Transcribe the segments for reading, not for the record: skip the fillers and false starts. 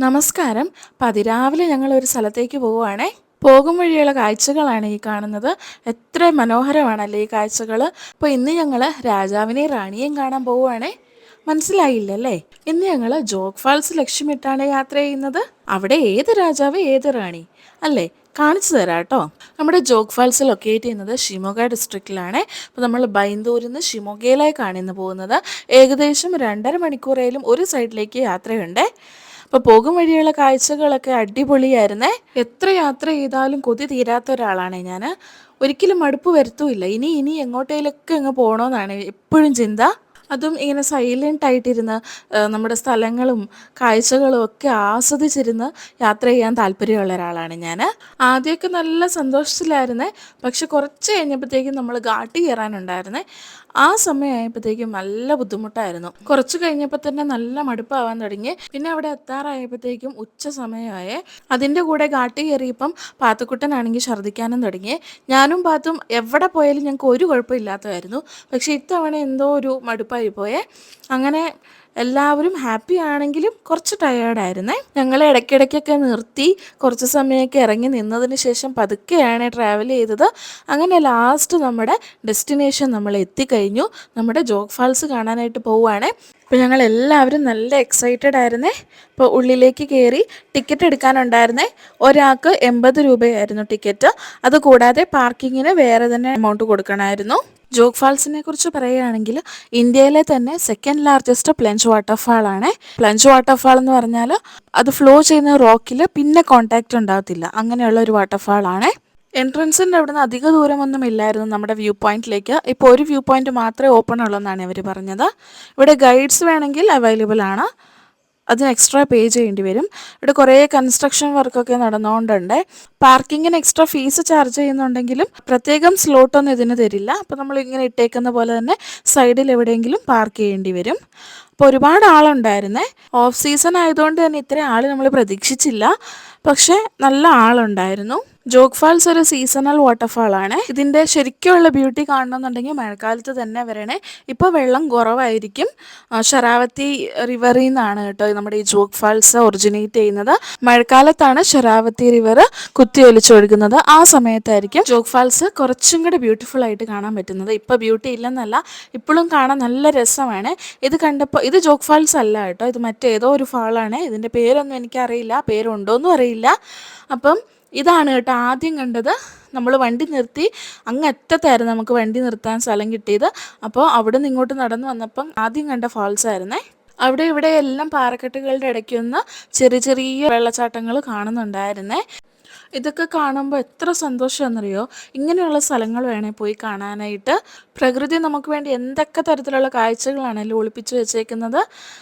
നമസ്കാരം. അതിരാവിലെ ഞങ്ങളൊരു സ്ഥലത്തേക്ക് പോവുകയാണേ. പോകും വഴിയുള്ള കാഴ്ചകളാണ് ഈ കാണുന്നത്. എത്ര മനോഹരമാണല്ലേ ഈ കാഴ്ചകൾ. അപ്പോൾ ഇന്ന് ഞങ്ങൾ രാജാവിനെയും റാണിയെയും കാണാൻ പോവുകയാണേ. മനസ്സിലായില്ലല്ലേ? ഇന്ന് ഞങ്ങൾ ജോഗ് ഫാൾസ് ലക്ഷ്യമിട്ടാണ് യാത്ര ചെയ്യുന്നത്. അവിടെ ഏത് രാജാവ് ഏത് റാണി അല്ലേ? കാണിച്ചു തരാം കേട്ടോ. നമ്മുടെ ജോഗ് ഫാൾസ് ലൊക്കേറ്റ് ചെയ്യുന്നത് ഷിമോഗ ഡിസ്ട്രിക്റ്റിലാണ്. അപ്പോൾ നമ്മൾ ബൈന്ദൂരിൽ നിന്ന് ഷിമോഗയിലേക്കാണ് ഇന്ന് പോകുന്നത്. ഏകദേശം 2.5 മണിക്കൂറേലും ഒരു സൈഡിലേക്ക് യാത്രയുണ്ട്. അപ്പോൾ പോകും വഴിയുള്ള കാഴ്ചകളൊക്കെ അടിപൊളിയായിരുന്നേ. എത്ര യാത്ര ചെയ്താലും കൊതി തീരാത്ത ഒരാളാണ് ഞാൻ. ഒരിക്കലും മടുപ്പ് വരുത്തുമില്ല. ഇനി എങ്ങോട്ടേലൊക്കെ അങ്ങ് പോകണമെന്നാണ് എപ്പോഴും ചിന്ത. അതും ഇങ്ങനെ സൈലൻ്റ് ആയിട്ടിരുന്ന് നമ്മുടെ സ്ഥലങ്ങളും കാഴ്ചകളും ഒക്കെ ആസ്വദിച്ചിരുന്ന് യാത്ര ചെയ്യാൻ താല്പര്യമുള്ള ഒരാളാണ് ഞാൻ. ആദ്യമൊക്കെ നല്ല സന്തോഷത്തിലായിരുന്നേ. പക്ഷെ കുറച്ച് കഴിഞ്ഞപ്പോഴത്തേക്കും നമ്മൾ ഘാട്ടി കയറാനുണ്ടായിരുന്നേ. ആ സമയമായപ്പോഴത്തേക്കും നല്ല ബുദ്ധിമുട്ടായിരുന്നു. കുറച്ച് കഴിഞ്ഞപ്പോൾ തന്നെ നല്ല മടുപ്പാവാൻ തുടങ്ങി. പിന്നെ അവിടെ എത്താറായപ്പോഴത്തേക്കും ഉച്ച സമയമായേ. അതിൻ്റെ കൂടെ ഘാട്ടി കയറിയപ്പം പാത്തുക്കുട്ടനാണെങ്കിൽ ഛർദ്ദിക്കാനും തുടങ്ങി. ഞാനും പാത്തും എവിടെ പോയാലും ഞങ്ങൾക്ക് ഒരു കുഴപ്പമില്ലാത്തതായിരുന്നു. പക്ഷേ ഇത്തവണ എന്തോ ഒരു മടുപ്പായി പോയേ. അങ്ങനെ എല്ലാവരും ഹാപ്പി ആണെങ്കിലും കുറച്ച് ടയേർഡായിരുന്നേ. ഞങ്ങളെ ഇടയ്ക്കിടയ്ക്കൊക്കെ നിർത്തി കുറച്ച് സമയമൊക്കെ ഇറങ്ങി നിന്നതിന് ശേഷം പതുക്കെയാണ് ട്രാവൽ ചെയ്തത്. അങ്ങനെ ലാസ്റ്റ് നമ്മുടെ ഡെസ്റ്റിനേഷൻ നമ്മൾ എത്തിക്കഴിഞ്ഞു. നമ്മുടെ ജോഗ് ഫാൾസ് കാണാനായിട്ട് പോവുകയാണേ. അപ്പോൾ ഞങ്ങൾ എല്ലാവരും നല്ല എക്സൈറ്റഡ് ആയിരുന്നേ. ഇപ്പോൾ ഉള്ളിലേക്ക് കയറി ടിക്കറ്റ് എടുക്കാനുണ്ടായിരുന്നേ. ഒരാൾക്ക് 80 രൂപയായിരുന്നു ടിക്കറ്റ്. അതുകൂടാതെ പാർക്കിങ്ങിന് വേറെ തന്നെ എമൗണ്ട് കൊടുക്കണമായിരുന്നു. ജോഗ് ഫാൾസിനെ കുറിച്ച് പറയുകയാണെങ്കിൽ ഇന്ത്യയിലെ തന്നെ സെക്കൻഡ് ലാർജസ്റ്റ് പ്ലഞ്ച് വാട്ടർഫാൾ ആണ്. പ്ലഞ്ച് വാട്ടർഫാൾ എന്ന് പറഞ്ഞാൽ അത് ഫ്ലോ ചെയ്യുന്ന റോക്കിൽ പിന്നെ കോണ്ടാക്റ്റ് ഉണ്ടാകത്തില്ല, അങ്ങനെയുള്ള ഒരു വാട്ടർഫാൾ ആണ്. എൻട്രൻസിൻ്റെ അവിടെ നിന്ന് അധിക ദൂരമൊന്നും ഇല്ലായിരുന്നു നമ്മുടെ വ്യൂ പോയിന്റിലേക്ക്. ഇപ്പോൾ ഒരു വ്യൂ പോയിന്റ് മാത്രമേ ഓപ്പൺ ഉള്ളൂ എന്നാണ് ഇവർ പറഞ്ഞത്. ഇവിടെ ഗൈഡ്സ് വേണമെങ്കിൽ അവൈലബിൾ ആണ്. അതിന് എക്സ്ട്രാ പേ ചെയ്യേണ്ടി വരും. ഇവിടെ കുറേ കൺസ്ട്രക്ഷൻ വർക്കൊക്കെ നടന്നുകൊണ്ടുണ്ട്. പാർക്കിങ്ങിന് എക്സ്ട്രാ ഫീസ് ചാർജ് ചെയ്യുന്നുണ്ടെങ്കിലും പ്രത്യേകം സ്ലോട്ടൊന്നും ഇതിന് തരില്ല. അപ്പോൾ നമ്മൾ ഇങ്ങനെ ഇട്ടേക്കുന്ന പോലെ തന്നെ സൈഡിൽ എവിടെയെങ്കിലും പാർക്ക് ചെയ്യേണ്ടി വരും. അപ്പോൾ ഒരുപാട് ആളുണ്ടായിരുന്നേ. ഓഫ് സീസൺ ആയതുകൊണ്ട് തന്നെ ഇത്രയും ആൾ നമ്മൾ പ്രതീക്ഷിച്ചില്ല. പക്ഷേ നല്ല ആളുണ്ടായിരുന്നു. ജോഗ് ഫാൾസ് ഒരു സീസണൽ വാട്ടർഫാൾ ആണ്. ഇതിൻ്റെ ശരിക്കുള്ള ബ്യൂട്ടി കാണണമെന്നുണ്ടെങ്കിൽ മഴക്കാലത്ത് തന്നെ വരണേ. ഇപ്പോൾ വെള്ളം കുറവായിരിക്കും. ശരാവതി റിവറിൽ നിന്നാണ് കേട്ടോ നമ്മുടെ ഈ ജോഗ് ഫാൾസ് ഒറിജിനേറ്റ് ചെയ്യുന്നത്. മഴക്കാലത്താണ് ശരാവതി റിവർ കുത്തിയൊലിച്ചൊഴുകുന്നത്. ആ സമയത്തായിരിക്കും ജോഗ് ഫാൾസ് കുറച്ചും കൂടെ ബ്യൂട്ടിഫുൾ ആയിട്ട് കാണാൻ പറ്റുന്നത്. ഇപ്പോൾ ബ്യൂട്ടി ഇല്ലെന്നല്ല, ഇപ്പോഴും കാണാൻ നല്ല രസമാണ്. ഇത് കണ്ടപ്പോൾ ഇത് ജോഗ് ഫാൾസ് അല്ല കേട്ടോ, ഇത് മറ്റേതോ ഒരു ഫാളാണ്. ഇതിൻ്റെ പേരൊന്നും എനിക്കറിയില്ല, പേരുണ്ടോയെന്നും അറിയില്ല. അപ്പം ഇതാണ് കേട്ടോ ആദ്യം കണ്ടത്. നമ്മൾ വണ്ടി നിർത്തി അങ്ങ് അറ്റത്തായിരുന്നു നമുക്ക് വണ്ടി നിർത്താൻ സ്ഥലം കിട്ടിയത്. അപ്പോൾ അവിടെ നിന്ന് ഇങ്ങോട്ട് നടന്നു വന്നപ്പം ആദ്യം കണ്ട ഫാൾസ് ആയിരുന്നേ. അവിടെ ഇവിടെ എല്ലാം പാറക്കെട്ടുകളുടെ ഇടയ്ക്കൊന്ന് ചെറിയ ചെറിയ വെള്ളച്ചാട്ടങ്ങൾ കാണുന്നുണ്ടായിരുന്നേ. ഇതൊക്കെ കാണുമ്പോൾ എത്ര സന്തോഷമെന്നറിയോ. ഇങ്ങനെയുള്ള സ്ഥലങ്ങൾ വേണേൽ പോയി കാണാനായിട്ട്. പ്രകൃതി നമുക്ക് വേണ്ടി എന്തൊക്കെ തരത്തിലുള്ള കാഴ്ചകളാണല്ലോ ഒളിപ്പിച്ച് വെച്ചേക്കുന്നത്.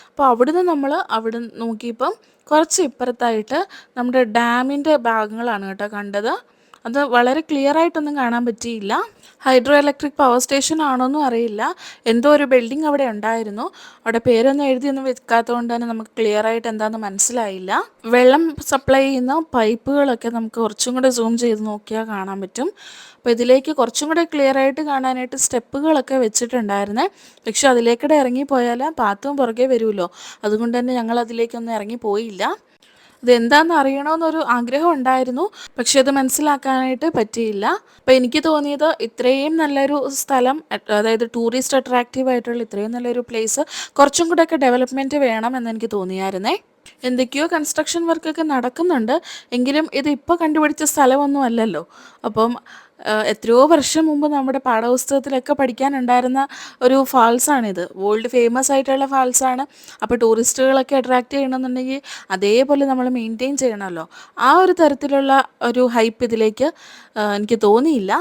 അപ്പോൾ അവിടുന്ന് നമ്മൾ അവിടെ നോക്കിയപ്പം കുറച്ച് ഇപ്പുറത്തായിട്ട് നമ്മുടെ ഡാമിൻ്റെ ഭാഗങ്ങളാണ് കേട്ടോ കണ്ടത്. അത് വളരെ ക്ലിയർ ആയിട്ടൊന്നും കാണാൻ പറ്റിയില്ല. ഹൈഡ്രോ ഇലക്ട്രിക് പവർ സ്റ്റേഷൻ ആണോന്നും അറിയില്ല. എന്തോ ഒരു ബിൽഡിംഗ് അവിടെ ഉണ്ടായിരുന്നു. അവിടെ പേരൊന്നും എഴുതിയൊന്നും വെക്കാത്തതുകൊണ്ട് തന്നെ നമുക്ക് ക്ലിയർ ആയിട്ട് എന്താണെന്ന് മനസ്സിലായില്ല. വെള്ളം സപ്ലൈ ചെയ്യുന്ന പൈപ്പുകളൊക്കെ നമുക്ക് കുറച്ചും കൂടെ സൂം ചെയ്ത് നോക്കിയാൽ കാണാൻ പറ്റും. അപ്പോൾ ഇതിലേക്ക് കുറച്ചും കൂടെ ക്ലിയർ ആയിട്ട് കാണാനായിട്ട് സ്റ്റെപ്പുകളൊക്കെ വെച്ചിട്ടുണ്ടായിരുന്നേ. പക്ഷെ അതിലേക്കൂടെ ഇറങ്ങിപ്പോയാൽ പാത്തും പുറകെ വരുമല്ലോ. അതുകൊണ്ട് തന്നെ ഞങ്ങൾ അതിലേക്കൊന്നും ഇറങ്ങിപ്പോയില്ല. ഇതെന്താണെന്ന് അറിയണമെന്നൊരു ആഗ്രഹം ഉണ്ടായിരുന്നു, പക്ഷെ അത് മനസ്സിലാക്കാനായിട്ട് പറ്റിയില്ല. അപ്പോൾ എനിക്ക് തോന്നിയത് ഇത്രയും നല്ലൊരു സ്ഥലം, അതായത് ടൂറിസ്റ്റ് അട്രാക്റ്റീവ് ആയിട്ടുള്ള ഇത്രയും നല്ലൊരു പ്ലേസ് കുറച്ചും കൂടെയൊക്കെ ഡെവലപ്മെൻറ്റ് വേണമെന്ന് എനിക്ക് തോന്നിയായിരുന്നേ. എന്തൊക്കെയോ കൺസ്ട്രക്ഷൻ വർക്കൊക്കെ നടക്കുന്നുണ്ട്, എങ്കിലും ഇത് ഇപ്പോൾ കണ്ടുപിടിച്ച സ്ഥലമൊന്നും അല്ലല്ലോ. അപ്പം എത്രയോ വർഷം മുമ്പ് നമ്മുടെ പാഠപുസ്തകത്തിലൊക്കെ പഠിക്കാനുണ്ടായിരുന്ന ഒരു ഫാൾസാണിത്. വേൾഡ് ഫേമസ് ആയിട്ടുള്ള ഫാൾസാണ്. അപ്പോൾ ടൂറിസ്റ്റുകളൊക്കെ അട്രാക്റ്റ് ചെയ്യണമെന്നുണ്ടെങ്കിൽ അതേപോലെ നമ്മൾ മെയിൻറ്റെയിൻ ചെയ്യണമല്ലോ. ആ ഒരു തരത്തിലുള്ള ഒരു ഹൈപ്പ് ഇതിലേക്ക് എനിക്ക് തോന്നിയില്ല.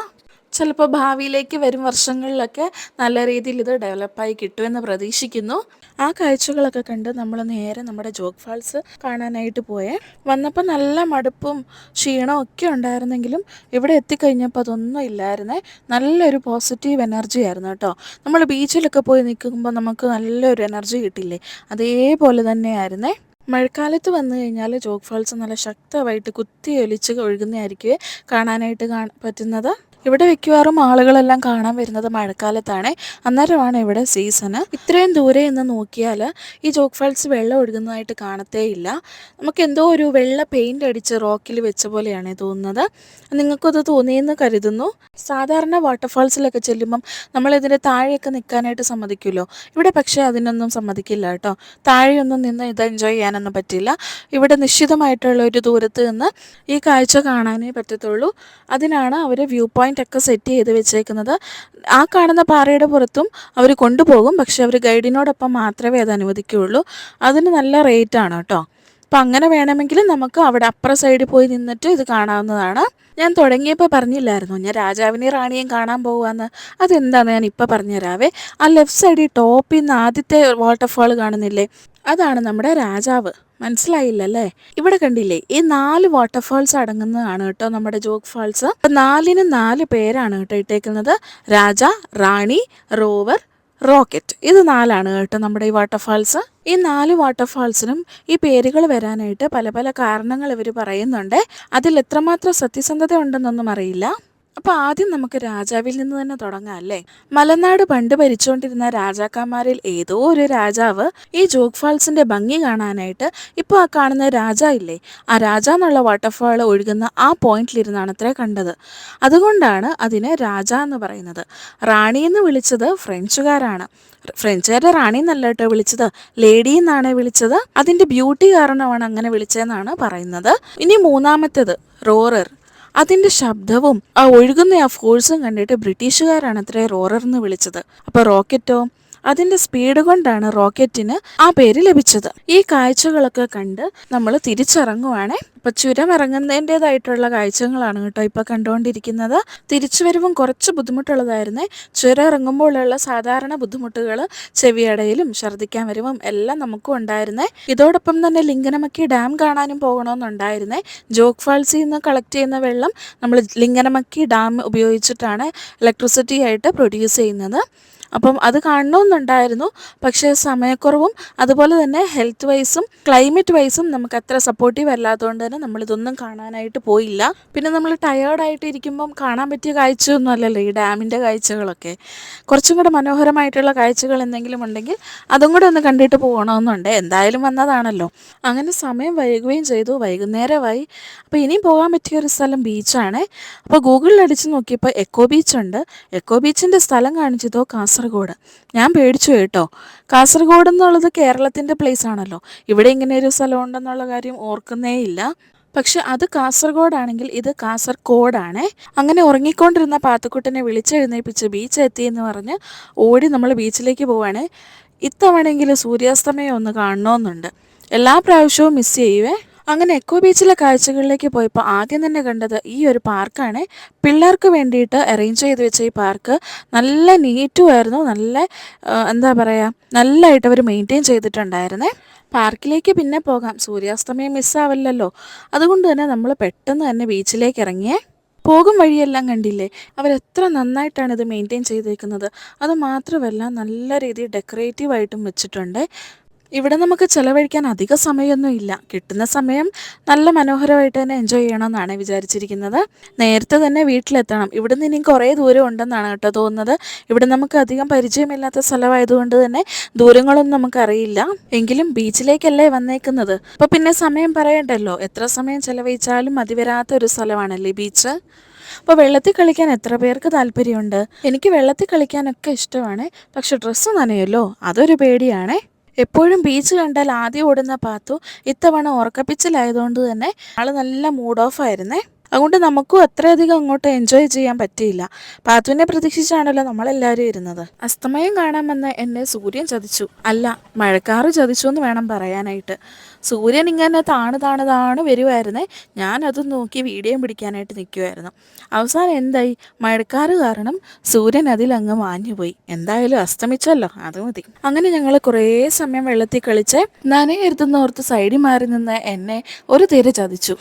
ചിലപ്പോൾ ഭാവിയിലേക്ക് വരും വർഷങ്ങളിലൊക്കെ നല്ല രീതിയിൽ ഇത് ഡെവലപ്പായി കിട്ടുമെന്ന് പ്രതീക്ഷിക്കുന്നു. ആ കാഴ്ചകളൊക്കെ കണ്ട് നമ്മൾ നേരെ നമ്മുടെ ജോഗ് ഫാൾസ് കാണാനായിട്ട് പോയേ. വന്നപ്പോൾ നല്ല മടുപ്പും ക്ഷീണവും ഒക്കെ ഉണ്ടായിരുന്നെങ്കിലും ഇവിടെ എത്തിക്കഴിഞ്ഞപ്പോൾ അതൊന്നും ഇല്ലായിരുന്നേ. നല്ലൊരു പോസിറ്റീവ് എനർജി ആയിരുന്നു കേട്ടോ. നമ്മൾ ബീച്ചിലൊക്കെ പോയി നിൽക്കുമ്പോൾ നമുക്ക് നല്ലൊരു എനർജി കിട്ടില്ലേ, അതേപോലെ തന്നെയായിരുന്നേ. മഴക്കാലത്ത് വന്നു കഴിഞ്ഞാൽ ജോഗ് ഫാൾസ് നല്ല ശക്തമായിട്ട് കുത്തിയൊലിച്ച് ഒഴുകുന്നതായിരിക്കും കാണാനായിട്ട് പറ്റുന്നത്. ഇവിടെ മിക്കവാറും ആളുകളെല്ലാം കാണാൻ വരുന്നത് മഴക്കാലത്താണ്. അന്നേരമാണ് ഇവിടെ സീസണ്. ഇത്രയും ദൂരെ നിന്ന് നോക്കിയാൽ ഈ ജോഗ് ഫാൾസ് വെള്ളം ഒഴുകുന്നതായിട്ട് കാണത്തേയില്ല. നമുക്ക് എന്തോ ഒരു വെള്ള പെയിൻ്റ് അടിച്ച് റോക്കിൽ വെച്ച പോലെയാണ് തോന്നുന്നത്. നിങ്ങൾക്കത് തോന്നിയെന്ന് കരുതുന്നു. സാധാരണ വാട്ടർഫാൾസിലൊക്കെ ചെല്ലുമ്പം നമ്മളിതിൻ്റെ താഴെയൊക്കെ നിൽക്കാനായിട്ട് സമ്മതിക്കുമല്ലോ. ഇവിടെ പക്ഷേ അതിനൊന്നും സമ്മതിക്കില്ല കേട്ടോ. താഴെയൊന്നും നിന്ന് ഇത് എൻജോയ് ചെയ്യാനൊന്നും പറ്റില്ല. ഇവിടെ നിശ്ചിതമായിട്ടുള്ള ഒരു ദൂരത്ത് നിന്ന് ഈ കാഴ്ച കാണാനേ പറ്റത്തുള്ളൂ. അതിനാണ് അവർ വ്യൂ പോയിൻ്റ് ഒക്കെ സെറ്റ് ചെയ്ത് വെച്ചേക്കുന്നത്. ആ കാണുന്ന പാറയുടെ പുറത്തും അവർ കൊണ്ടുപോകും, പക്ഷെ അവർ ഗൈഡിനോടൊപ്പം മാത്രമേ അത് അനുവദിക്കുകയുള്ളൂ. അതിന് നല്ല റേറ്റാണ് കേട്ടോ. അപ്പം അങ്ങനെ വേണമെങ്കിൽ നമുക്ക് അവിടെ അപ്പുറ സൈഡിൽ പോയി നിന്നിട്ട് ഇത് കാണാവുന്നതാണ്. ഞാൻ തുടങ്ങിയപ്പോൾ പറഞ്ഞില്ലായിരുന്നു ഞാൻ രാജാവിനെയും റാണിയെയും കാണാൻ പോകുകയെന്ന്. അതെന്താണെന്ന് ഞാൻ ഇപ്പോൾ പറഞ്ഞുതരാവേ. ആ ലെഫ്റ്റ് സൈഡിൽ ടോപ്പിൽ നിന്ന് ആദ്യത്തെ വാട്ടർഫാൾ കാണുന്നില്ലേ, അതാണ് നമ്മുടെ രാജാവ്. മനസ്സിലായില്ലല്ലേ? ഇവിടെ കണ്ടില്ലേ, ഈ 4 വാട്ടർഫാൾസ് അടങ്ങുന്നതാണ് കേട്ടോ നമ്മുടെ ജോഗ് ഫാൾസ്. 4നും 4 പേരാണ് കേട്ടോ ഇട്ടേക്കുന്നത്. രാജ, റാണി, റോവർ, റോക്കറ്റ്. ഇത് 4ആണ് കേട്ടോ നമ്മുടെ ഈ വാട്ടർഫാൾസ്. ഈ 4 വാട്ടർഫാൾസിനും ഈ പേരുകൾ വരാനായിട്ട് പല പല കാരണങ്ങൾ ഇവർ പറയുന്നുണ്ട്. അതിൽ എത്രമാത്രം സത്യസന്ധത ഉണ്ടെന്നൊന്നും അറിയില്ല. അപ്പോൾ ആദ്യം നമുക്ക് രാജാവിൽ നിന്ന് തന്നെ തുടങ്ങാം അല്ലേ. മലനാട് പണ്ട് ഭരിച്ചുകൊണ്ടിരുന്ന രാജാക്കന്മാരിൽ ഏതോ ഒരു രാജാവ് ഈ ജോഗ് ഫാൾസിന്റെ ഭംഗി കാണാനായിട്ട് ഇപ്പോൾ ആ കാണുന്ന രാജ ഇല്ലേ, ആ രാജ എന്നുള്ള വാട്ടർഫാൾ ഒഴുകുന്ന ആ പോയിന്റിലിരുന്നാണ് അത്രേ കണ്ടത്. അതുകൊണ്ടാണ് അതിന് രാജ എന്ന് പറയുന്നത്. റാണി എന്ന് വിളിച്ചത് ഫ്രഞ്ചുകാരാണ്. ഫ്രഞ്ചുകാരുടെ റാണി എന്നല്ല കേട്ടോ വിളിച്ചത്, ലേഡി എന്നാണ് വിളിച്ചത്. അതിന്റെ ബ്യൂട്ടി കാരണമാണ് അങ്ങനെ വിളിച്ചതെന്നാണ് പറയുന്നത്. ഇനി മൂന്നാമത്തേത് റോറർ. അതിൻ്റെ ശബ്ദവും ആ ഒഴുകുന്ന ആ ഫോഴ്സും കണ്ടിട്ട് ബ്രിട്ടീഷുകാരാണ് അത്രേ റോറർ എന്ന് വിളിച്ചത്. അപ്പോൾ റോക്കറ്റോ, അതിൻ്റെ സ്പീഡ് കൊണ്ടാണ് റോക്കറ്റിന് ആ പേര് ലഭിച്ചത്. ഈ കാഴ്ചകളൊക്കെ കണ്ട് നമ്മൾ തിരിച്ചിറങ്ങുവാണേ. ഇപ്പം ചുരം ഇറങ്ങുന്നതിൻ്റെതായിട്ടുള്ള കാഴ്ചകളാണ് കേട്ടോ ഇപ്പോൾ കണ്ടുകൊണ്ടിരിക്കുന്നത്. തിരിച്ചു വരവും കുറച്ച് ബുദ്ധിമുട്ടുള്ളതായിരുന്നേ. ചുരം ഇറങ്ങുമ്പോഴുള്ള സാധാരണ ബുദ്ധിമുട്ടുകൾ, ചെവിയടയിലും ഛർദ്ദിക്കാൻ വരവും എല്ലാം നമുക്കും ഉണ്ടായിരുന്നേ. ഇതോടൊപ്പം തന്നെ ലിംഗനമക്കി ഡാം കാണാനും പോകണമെന്നുണ്ടായിരുന്നേ. ജോഗ് ഫാൾസിൽ നിന്ന് കളക്ട് ചെയ്യുന്ന വെള്ളം നമ്മൾ ലിംഗനമക്കി ഡാം ഉപയോഗിച്ചിട്ടാണ് ഇലക്ട്രിസിറ്റി ആയിട്ട് പ്രൊഡ്യൂസ് ചെയ്യുന്നത്. അപ്പം അത് കാണണമെന്നുണ്ടായിരുന്നു. പക്ഷേ സമയക്കുറവും അതുപോലെ തന്നെ ഹെൽത്ത് വൈസും ക്ലൈമറ്റ് വൈസും നമുക്ക് അത്ര സപ്പോർട്ടീവ് അല്ലാത്തതുകൊണ്ട് തന്നെ നമ്മളിതൊന്നും കാണാനായിട്ട് പോയില്ല. പിന്നെ നമ്മൾ ടയേർഡായിട്ട് ഇരിക്കുമ്പം കാണാൻ പറ്റിയ കാഴ്ചയൊന്നും അല്ലല്ലോ ഈ ഡാമിൻ്റെ കാഴ്ചകളൊക്കെ. കുറച്ചും കൂടെ മനോഹരമായിട്ടുള്ള കാഴ്ചകൾ എന്തെങ്കിലും ഉണ്ടെങ്കിൽ അതും കൂടെ ഒന്ന് കണ്ടിട്ട് പോകണമെന്നുണ്ട്. എന്തായാലും വന്നതാണല്ലോ. അങ്ങനെ സമയം വൈകുകയും ചെയ്തു. വൈകുന്നേരമായി. അപ്പോൾ ഇനിയും പോകാൻ പറ്റിയ ഒരു സ്ഥലം ബീച്ചാണ്. അപ്പോൾ ഗൂഗിളിൽ അടിച്ച് നോക്കിയപ്പോൾ എക്കോ ബീച്ചുണ്ട്. എക്കോ ബീച്ചിൻ്റെ സ്ഥലം കാണിച്ചതോ കാസർഗോഡ്. ഞാൻ പേടിച്ചു കേട്ടോ. കാസർഗോഡ് എന്നുള്ളത് കേരളത്തിൻ്റെ പ്ലേസ് ആണല്ലോ. ഇവിടെ ഇങ്ങനെ ഒരു സ്ഥലം ഉണ്ടെന്നുള്ള കാര്യം ഓർക്കുന്നേ ഇല്ല. പക്ഷെ അത് കാസർഗോഡാണെങ്കിൽ ഇത് കാസർഗോഡാണേ. അങ്ങനെ ഉറങ്ങിക്കൊണ്ടിരുന്ന പാത്തുക്കുട്ടനെ വിളിച്ചെഴുന്നേൽപ്പിച്ച് ബീച്ച് എത്തി എന്ന് പറഞ്ഞ് ഓടി നമ്മൾ ബീച്ചിലേക്ക് പോവാണ്. ഇത്തവണയെങ്കിലും സൂര്യാസ്തമയം ഒന്ന് കാണണമെന്നുണ്ട്. എല്ലാ പ്രാവശ്യവും മിസ് ചെയ്യുവേ. അങ്ങനെ എക്കോ ബീച്ചിലെ കാഴ്ചകളിലേക്ക് പോയപ്പോൾ ആദ്യം തന്നെ കണ്ടത് ഈ ഒരു പാർക്കാണ്. പിള്ളേർക്ക് വേണ്ടിയിട്ട് അറേഞ്ച് ചെയ്ത് വെച്ച ഈ പാർക്ക് നല്ല നീറ്റുമായിരുന്നു. നല്ല എന്താ പറയുക, നല്ലതായിട്ട് അവർ മെയിൻറ്റെയിൻ ചെയ്തിട്ടുണ്ടായിരുന്നേ. പാർക്കിലേക്ക് പിന്നെ പോകാം, സൂര്യാസ്തമയം മിസ്സാവില്ലല്ലോ. അതുകൊണ്ട് തന്നെ നമ്മൾ പെട്ടെന്ന് തന്നെ ബീച്ചിലേക്ക് ഇറങ്ങിയേ. പോകും വഴിയെല്ലാം കണ്ടില്ലേ, അവരെത്ര നന്നായിട്ടാണ് ഇത് മെയിൻറ്റെയിൻ ചെയ്തേക്കുന്നത്. അത് മാത്രമല്ല നല്ല രീതിയിൽ ഡെക്കറേറ്റീവായിട്ടും വെച്ചിട്ടുണ്ട്. ഇവിടെ നമുക്ക് ചിലവഴിക്കാൻ അധിക സമയമൊന്നും ഇല്ല. കിട്ടുന്ന സമയം നല്ല മനോഹരമായിട്ട് തന്നെ എൻജോയ് ചെയ്യണമെന്നാണ് വിചാരിച്ചിരിക്കുന്നത്. നേരത്തെ തന്നെ വീട്ടിലെത്തണം. ഇവിടെ നിന്ന് ഇനിയും കുറേ ദൂരം ഉണ്ടെന്നാണ് കേട്ടോ തോന്നുന്നത്. ഇവിടെ നമുക്ക് അധികം പരിചയമില്ലാത്ത സ്ഥലമായതുകൊണ്ട് തന്നെ ദൂരങ്ങളൊന്നും നമുക്കറിയില്ല. എങ്കിലും ബീച്ചിലേക്കല്ലേ വന്നേക്കുന്നത്, അപ്പോൾ പിന്നെ സമയം പറയണ്ടല്ലോ. എത്ര സമയം ചിലവഴിച്ചാലും മതിവരാത്ത ഒരു സ്ഥലമാണല്ലേ ബീച്ച്. അപ്പോൾ വെള്ളത്തിൽ കളിക്കാൻ എത്ര പേർക്ക് താല്പര്യമുണ്ട്? എനിക്ക് വെള്ളത്തിൽ കളിക്കാനൊക്കെ ഇഷ്ടമാണ്. പക്ഷെ ഡ്രസ്സ് നനയല്ലോ, അതൊരു പേടിയാണേ. എപ്പോഴും ബീച്ച് കണ്ടാൽ ആദ്യം ഓടുന്ന പാത്തു ഇത്തവണ ഉറക്കപ്പിച്ചിലായതുകൊണ്ട് തന്നെ ആള് നല്ല മൂഡ് ഓഫ് ആയിരുന്നേ. അതുകൊണ്ട് നമുക്കും അത്രയധികം അങ്ങോട്ട് എൻജോയ് ചെയ്യാൻ പറ്റിയില്ല. പാത്തുവിനെ പ്രതീക്ഷിച്ചാണല്ലോ നമ്മളെല്ലാവരും ഇരുന്നത്. അസ്തമയം കാണാൻ വന്ന എന്നെ സൂര്യൻ ചതിച്ചു, അല്ല മഴക്കാറ് ചതിച്ചു എന്ന് വേണം പറയാനായിട്ട്. സൂര്യൻ ഇങ്ങനെ താണ് വരുമായിരുന്നേ. ഞാനത് നോക്കി വീഡിയോ പിടിക്കാനായിട്ട് നിൽക്കുമായിരുന്നു. അവസാനം എന്തായി, മഴക്കാറ് കാരണം സൂര്യൻ അതിലങ്ങ് മാഞ്ഞുപോയി. എന്തായാലും അസ്തമിച്ചല്ലോ, അത് മതി. അങ്ങനെ ഞങ്ങൾ കുറേ സമയം വെള്ളത്തിൽ കളിച്ച് നനയെടുത്തുന്നോർത്ത് സൈഡിൽ മാറി നിന്ന് എന്നെ ഒരു തിര ചതിച്ചു.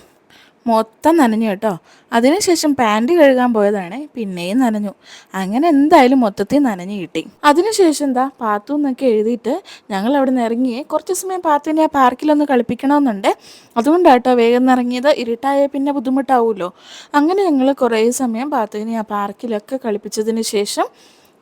മൊത്തം നനഞ്ഞു കേട്ടോ. അതിനുശേഷം പാൻറ് കഴുകാൻ പോയതാണ്, പിന്നെയും നനഞ്ഞു. അങ്ങനെ എന്തായാലും മൊത്തത്തിൽ നനഞ്ഞു കിട്ടി. അതിനുശേഷം എന്താ പാത്തു എന്നൊക്കെ എഴുതിയിട്ട് ഞങ്ങൾ അവിടെ നിന്ന് ഇറങ്ങി. കുറച്ച് സമയം പാത്തുവിനെ ആ പാർക്കിലൊന്ന് കളിപ്പിക്കണമെന്നുണ്ട്. അതുകൊണ്ടാട്ടോ വേഗം ഇറങ്ങിയത്. ഇരുട്ടായ പിന്നെ ബുദ്ധിമുട്ടാവുമല്ലോ. അങ്ങനെ ഞങ്ങൾ കുറേ സമയം പാത്തുവിനെ ആ പാർക്കിലൊക്കെ കളിപ്പിച്ചതിന് ശേഷം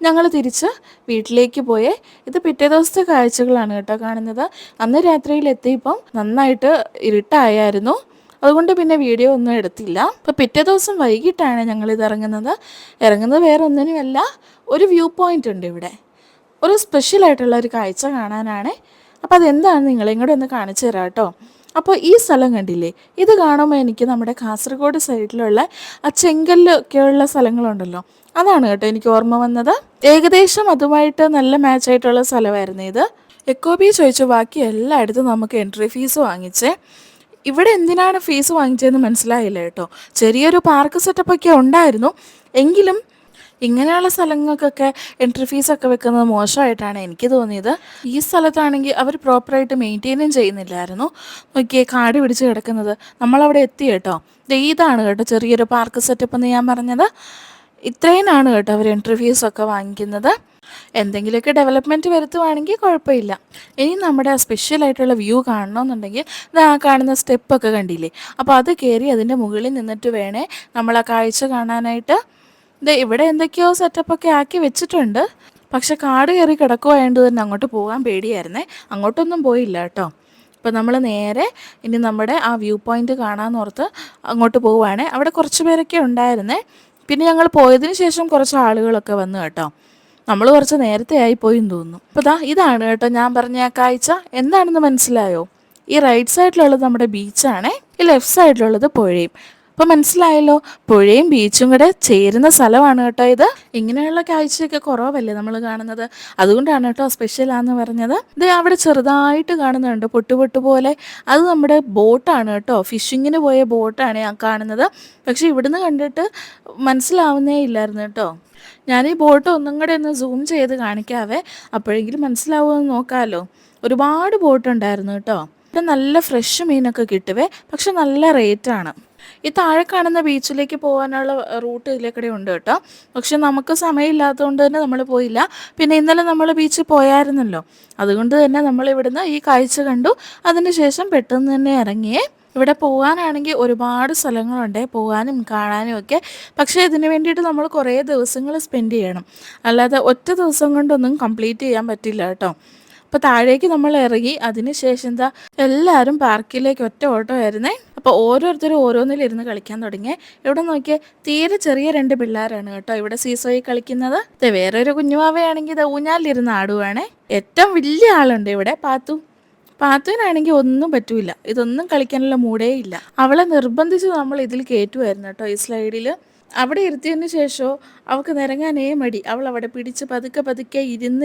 ഞങ്ങൾ തിരിച്ച് വീട്ടിലേക്ക് പോയേ. ഇത് പിറ്റേ ദിവസത്തെ കാഴ്ചകളാണ് കേട്ടോ കാണുന്നത്. അന്ന് രാത്രിയിൽ എത്തിയപ്പം നന്നായിട്ട് ഇരുട്ടായിരുന്നു. അതുകൊണ്ട് പിന്നെ വീഡിയോ ഒന്നും എടുത്തില്ല. അപ്പോൾ പിറ്റേ ദിവസം വൈകിട്ടാണ് ഞങ്ങളിത് ഇറങ്ങുന്നത് വേറെ ഒന്നിനുമല്ല, ഒരു വ്യൂ പോയിൻ്റ് ഉണ്ട് ഇവിടെ. ഒരു സ്പെഷ്യലായിട്ടുള്ള ഒരു കാഴ്ച കാണാനാണ്. അപ്പോൾ അതെന്താണ് നിങ്ങളെയും കൂടെ ഒന്ന് കാണിച്ചു തരാം കേട്ടോ. അപ്പോൾ ഈ സ്ഥലം കണ്ടില്ലേ, ഇത് കാണുമ്പോൾ എനിക്ക് നമ്മുടെ കാസർഗോഡ് സൈഡിലുള്ള ആ ചെങ്കല്ലൊക്കെയുള്ള സ്ഥലങ്ങളുണ്ടല്ലോ, അതാണ് കേട്ടോ എനിക്ക് ഓർമ്മ വന്നത്. ഏകദേശം അതുമായിട്ട് നല്ല മാച്ചായിട്ടുള്ള സ്ഥലമായിരുന്നു ഇത്. എക്കോ ബീച്ച് ചോദിച്ചു ബാക്കി എല്ലായിടത്തും നമുക്ക് എൻട്രി ഫീസ് വാങ്ങിച്ചേ. ഇവിടെ എന്തിനാണ് ഫീസ് വാങ്ങിച്ചതെന്ന് മനസ്സിലായില്ല കേട്ടോ. ചെറിയൊരു പാർക്ക് സെറ്റപ്പൊക്കെ ഉണ്ടായിരുന്നു. എങ്കിലും ഇങ്ങനെയുള്ള സ്ഥലങ്ങൾക്കൊക്കെ എൻട്രി ഫീസൊക്കെ വെക്കുന്നത് മോശമായിട്ടാണ് എനിക്ക് തോന്നിയത്. ഈ സ്ഥലത്താണെങ്കിൽ അവർ പ്രോപ്പറായിട്ട് മെയിൻറ്റെയിനും ചെയ്യുന്നില്ലായിരുന്നു. നോക്കിയേ, കാട് പിടിച്ച് കിടക്കുന്നത്. നമ്മളവിടെ എത്തി കേട്ടോ. ഇതാണ് കേട്ടോ ചെറിയൊരു പാർക്ക് സെറ്റപ്പ് എന്ന് ഞാൻ പറഞ്ഞത്. ഇത്രയുമാണ് കേട്ടോ അവർ എൻട്രി ഫീസൊക്കെ വാങ്ങിക്കുന്നത്. എന്തെങ്കിലുമൊക്കെ ഡെവലപ്മെൻറ്റ് വരുത്തുവാണെങ്കിൽ കുഴപ്പമില്ല. ഇനി നമ്മുടെ ആ സ്പെഷ്യലായിട്ടുള്ള വ്യൂ കാണണമെന്നുണ്ടെങ്കിൽ ഇത് ആ കാണുന്ന സ്റ്റെപ്പൊക്കെ കണ്ടില്ലേ, അപ്പോൾ അത് കയറി അതിൻ്റെ മുകളിൽ നിന്നിട്ട് വേണേ നമ്മൾ ആ കാഴ്ച കാണാനായിട്ട്. ഇവിടെ എന്തൊക്കെയോ സെറ്റപ്പൊക്കെ ആക്കി വെച്ചിട്ടുണ്ട്. പക്ഷെ കാട് കയറി കിടക്കുവായതുകൊണ്ട് തന്നെ അങ്ങോട്ട് പോകാൻ പേടിയായിരുന്നേ. അങ്ങോട്ടൊന്നും പോയില്ല കേട്ടോ. അപ്പോൾ നമ്മൾ നേരെ ഇനി നമ്മുടെ ആ വ്യൂ പോയിൻ്റ് കാണാമെന്നോർത്ത് അങ്ങോട്ട് പോവുകയാണ്. അവിടെ കുറച്ച് പേരൊക്കെ ഉണ്ടായിരുന്നേ. പിന്നെ ഞങ്ങൾ പോയതിന് ശേഷം കുറച്ച് ആളുകളൊക്കെ വന്നു കേട്ടോ. നമ്മൾ കുറച്ച് നേരത്തെ ആയിപ്പോയി എന്ന് തോന്നുന്നു. അപ്പോൾ ഇതാണ് കേട്ടോ ഞാൻ പറഞ്ഞ ആ കാഴ്ച. എന്താണെന്ന് മനസ്സിലായോ? ഈ റൈറ്റ് സൈഡിലുള്ളത് നമ്മുടെ ബീച്ചാണേ, ഈ ലെഫ്റ്റ് സൈഡിലുള്ളത് പുഴയും. അപ്പോൾ മനസ്സിലായല്ലോ, പുഴയും ബീച്ചും കൂടെ ചേരുന്ന സ്ഥലമാണ് കേട്ടോ ഇത്. ഇങ്ങനെയുള്ള കാഴ്ചയൊക്കെ കുറവല്ലേ നമ്മൾ കാണുന്നത്. അതുകൊണ്ടാണ് കേട്ടോ സ്പെഷ്യലാന്ന് പറഞ്ഞത്. ഇത് അവിടെ ചെറുതായിട്ട് കാണുന്നുണ്ട് പൊട്ടുപൊട്ട് പോലെ. അത് നമ്മുടെ ബോട്ടാണ് കേട്ടോ, ഫിഷിങ്ങിന് പോയ ബോട്ടാണ് ഞാൻ കാണുന്നത്. പക്ഷെ ഇവിടുന്ന് കണ്ടിട്ട് മനസ്സിലാവുന്നേ ഇല്ലായിരുന്നു കേട്ടോ. ഞാൻ ഈ ബോട്ട് ഒന്നും കൂടെ ഒന്ന് സൂം ചെയ്ത് കാണിക്കാവേ, അപ്പോഴെങ്കിലും മനസ്സിലാവുമെന്ന് നോക്കാമല്ലോ. ഒരുപാട് ബോട്ടുണ്ടായിരുന്നു കേട്ടോ. ഇവിടെ നല്ല ഫ്രഷ് മീനൊക്കെ കിട്ടുവേ, പക്ഷെ നല്ല റേറ്റാണ്. ഈ താഴെ കാണുന്ന ബീച്ചിലേക്ക് പോകാനുള്ള റൂട്ട് ഇതിലേക്കൂടെ ഉണ്ട് കേട്ടോ. പക്ഷെ നമുക്ക് സമയമില്ലാത്തതുകൊണ്ട് തന്നെ നമ്മൾ പോയില്ല. പിന്നെ ഇന്നലെ നമ്മൾ ബീച്ചിൽ പോയായിരുന്നല്ലോ, അതുകൊണ്ട് തന്നെ നമ്മൾ ഇവിടുന്ന് ഈ കാഴ്ച കണ്ടു. അതിനുശേഷം പെട്ടെന്ന് തന്നെ ഇറങ്ങിയേ. ഇവിടെ പോകാനാണെങ്കിൽ ഒരുപാട് സ്ഥലങ്ങളുണ്ട് പോകാനും കാണാനും ഒക്കെ. പക്ഷേ ഇതിന് വേണ്ടിയിട്ട് നമ്മൾ കുറേ ദിവസങ്ങൾ സ്പെൻഡ് ചെയ്യണം. അല്ലാതെ ഒറ്റ ദിവസം കൊണ്ടൊന്നും കംപ്ലീറ്റ് ചെയ്യാൻ പറ്റില്ല കേട്ടോ. അപ്പോൾ താഴേക്ക് നമ്മൾ ഇറങ്ങി. അതിനുശേഷം എന്താ എല്ലാവരും പാർക്കിലേക്ക് ഒറ്റ ഓട്ടോ ആയിരുന്നേ. അപ്പോൾ ഓരോരുത്തരും ഓരോന്നിലിരുന്ന് കളിക്കാൻ തുടങ്ങി. ഇവിടെ നോക്കിയാൽ തീരെ ചെറിയ 2 പിള്ളേരാണ് കേട്ടോ ഇവിടെ സീസോയിൽ കളിക്കുന്നത്. വേറൊരു കുഞ്ഞുവാവയാണെങ്കിൽ ഇത് ഊഞ്ഞാലിരുന്ന് ആടുവാണേ. ഏറ്റവും വലിയ ആളുണ്ട് ഇവിടെ, പാത്തുവിനാണെങ്കിൽ ഒന്നും പറ്റൂല, ഇതൊന്നും കളിക്കാനുള്ള മൂടേ ഇല്ല. അവളെ നിർബന്ധിച്ച് നമ്മൾ ഇതിൽ കയറ്റുമായിരുന്നു കേട്ടോ, ഈ സ്ലൈഡിൽ. അവിടെ ഇരുത്തിയതിന് ശേഷമോ അവൾക്ക് നിരങ്ങാനേ മടി. അവൾ അവിടെ പിടിച്ച് പതുക്കെ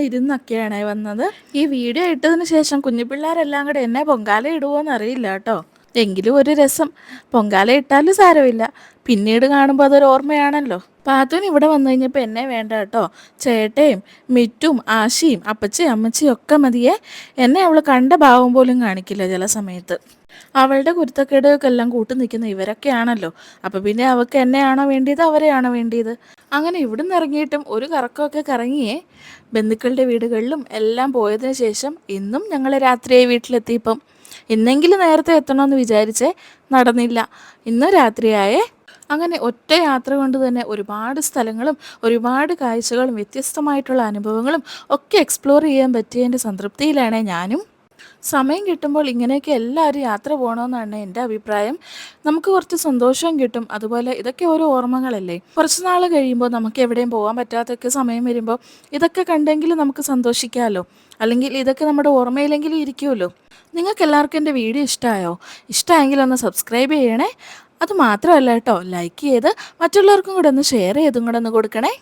ഇരുന്നൊക്കെയാണ് വന്നത്. ഈ വീഡിയോ ഇട്ടതിന് ശേഷം കുഞ്ഞു പിള്ളേരെല്ലാം കൂടെ എന്നെ പൊങ്കാല ഇടുവോന്ന് അറിയില്ല കേട്ടോ. എങ്കിലും ഒരു രസം. പൊങ്കാല ഇട്ടാലും സാരമില്ല, പിന്നീട് കാണുമ്പോൾ അതൊരു ഓർമ്മയാണല്ലോ. പാത്തുവിന് ഇവിടെ വന്നു കഴിഞ്ഞപ്പോൾ എന്നെ വേണ്ട കേട്ടോ. ചേട്ടയും മിറ്റും ആശിയും അപ്പച്ചയും അമ്മച്ചിയും ഒക്കെ മതിയേ. എന്നെ അവൾ കണ്ട ഭാവം പോലും കാണിക്കില്ല ചില സമയത്ത്. അവളുടെ കുരുത്തക്കേടുകൾക്കെല്ലാം കൂട്ടു നിൽക്കുന്ന ഇവരൊക്കെയാണല്ലോ. അപ്പോൾ പിന്നെ അവൾക്ക് എന്നെയാണോ വേണ്ടിയത് അവരെയാണോ വേണ്ടിയത്? അങ്ങനെ ഇവിടുന്ന് ഇറങ്ങിയിട്ടും ഒരു കറക്കമൊക്കെ കറങ്ങിയേ. ബന്ധുക്കളുടെ വീടുകളിലും എല്ലാം പോയതിന് ശേഷം ഇന്നും ഞങ്ങൾ രാത്രിയായി വീട്ടിലെത്തിയപ്പം. ഇന്നെങ്കിലും നേരത്തെ എത്തണമെന്ന് വിചാരിച്ചേ, നടന്നില്ല. ഇന്ന് രാത്രിയായേ. അങ്ങനെ ഒറ്റ യാത്ര കൊണ്ട് തന്നെ ഒരുപാട് സ്ഥലങ്ങളും ഒരുപാട് കാഴ്ചകളും വ്യത്യസ്തമായിട്ടുള്ള അനുഭവങ്ങളും ഒക്കെ എക്സ്പ്ലോർ ചെയ്യാൻ പറ്റിയതിൻ്റെ സംതൃപ്തിയിലാണ് ഞാനും. സമയം കിട്ടുമ്പോൾ ഇങ്ങനെയൊക്കെ എല്ലാവരും യാത്ര പോകണമെന്നാണ് എൻ്റെ അഭിപ്രായം. നമുക്ക് കുറച്ച് സന്തോഷവും കിട്ടും. അതുപോലെ ഇതൊക്കെ ഓരോ ഓർമ്മകളല്ലേ. കുറച്ച് നാൾ കഴിയുമ്പോൾ നമുക്ക് എവിടെയും പോകാൻ പറ്റാത്തൊക്കെ സമയം വരുമ്പോൾ ഇതൊക്കെ കണ്ടെങ്കിലും നമുക്ക് സന്തോഷിക്കാമല്ലോ. അല്ലെങ്കിൽ ഇതൊക്കെ നമ്മുടെ ഓർമ്മയിലെങ്കിലും ഇരിക്കുമല്ലോ. നിങ്ങൾക്ക് എല്ലാവർക്കും എൻ്റെ വീഡിയോ ഇഷ്ടമായോ? ഇഷ്ടമായെങ്കിൽ ഒന്ന് സബ്സ്ക്രൈബ് ചെയ്യണേ. അത് മാത്രമല്ല കേട്ടോ, ലൈക്ക് ചെയ്ത് മറ്റുള്ളവർക്കും കൂടെ ഒന്ന് ഷെയർ ചെയ്തും കൂടെ ഒന്ന് കൊടുക്കണേ.